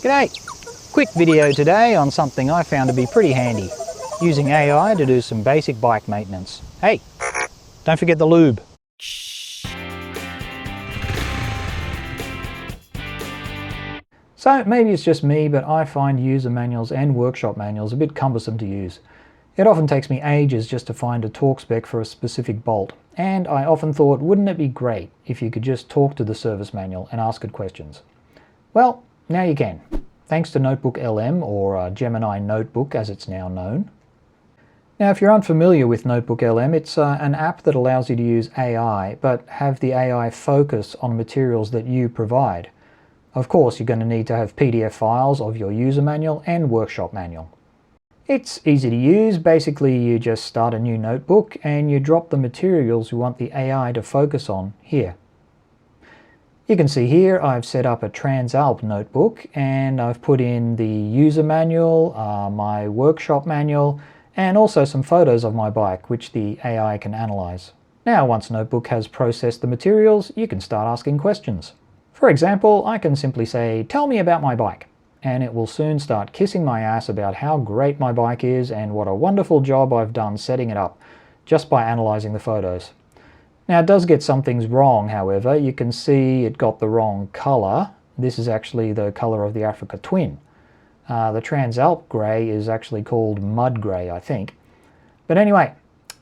G'day! Quick video today on something I found to be pretty handy. Using AI to do some basic bike maintenance. Hey, don't forget the lube. So maybe it's just me, but I find user manuals and workshop manuals a bit cumbersome to use. It often takes me ages just to find a torque spec for a specific bolt, and I often thought, wouldn't it be great if you could just talk to the service manual and ask it questions? Well, now you can, thanks to NotebookLM, or Gemini Notebook as it's now known. Now if you're unfamiliar with NotebookLM, it's an app that allows you to use AI, but have the AI focus on materials that you provide. Of course, you're going to need to have PDF files of your user manual and workshop manual. It's easy to use. Basically, you just start a new notebook and you drop the materials you want the AI to focus on here. You can see here I've set up a Transalp notebook and I've put in the user manual, my workshop manual, and also some photos of my bike which the AI can analyze. Now once Notebook has processed the materials, you can start asking questions. For example, I can simply say, "Tell me about my bike," and it will soon start kissing my ass about how great my bike is and what a wonderful job I've done setting it up, just by analyzing the photos. Now it does get some things wrong, however. You can see it got the wrong color. This is actually the color of the Africa Twin. The Transalp grey is actually called mud grey, I think. But anyway,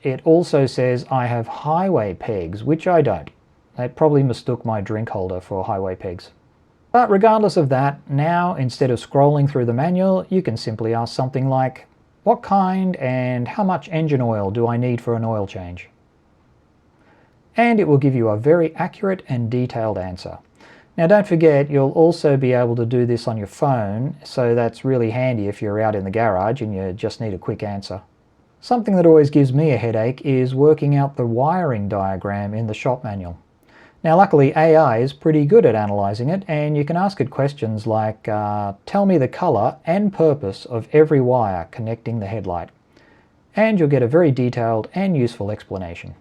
it also says I have highway pegs, which I don't. They probably mistook my drink holder for highway pegs. But regardless of that, now instead of scrolling through the manual, you can simply ask something like, what kind and how much engine oil do I need for an oil change? And it will give you a very accurate and detailed answer. Now don't forget, you'll also be able to do this on your phone, so that's really handy if you're out in the garage and you just need a quick answer. Something that always gives me a headache is working out the wiring diagram in the shop manual. Now luckily AI is pretty good at analyzing it, and you can ask it questions like, tell me the color and purpose of every wire connecting the headlight. And you'll get a very detailed and useful explanation.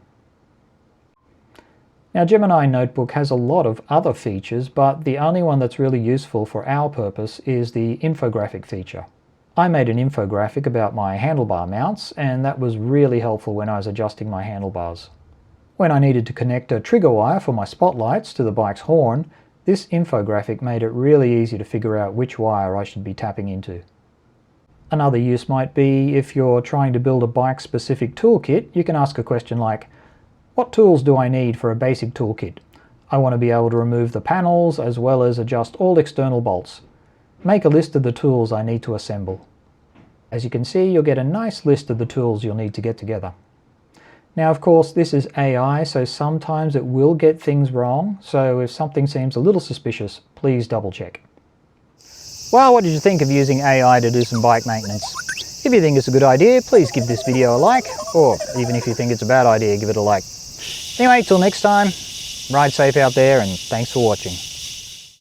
Now Gemini Notebook has a lot of other features, but the only one that's really useful for our purpose is the infographic feature. I made an infographic about my handlebar mounts, and that was really helpful when I was adjusting my handlebars. When I needed to connect a trigger wire for my spotlights to the bike's horn, this infographic made it really easy to figure out which wire I should be tapping into. Another use might be if you're trying to build a bike-specific toolkit, you can ask a question like, what tools do I need for a basic toolkit? I want to be able to remove the panels as well as adjust all external bolts. Make a list of the tools I need to assemble. As you can see, you'll get a nice list of the tools you'll need to get together. Now of course this is AI, so sometimes it will get things wrong, so if something seems a little suspicious, please double check. Well, what did you think of using AI to do some bike maintenance? If you think it's a good idea, please give this video a like, or even if you think it's a bad idea, give it a like. Anyway, till next time, ride safe out there and thanks for watching.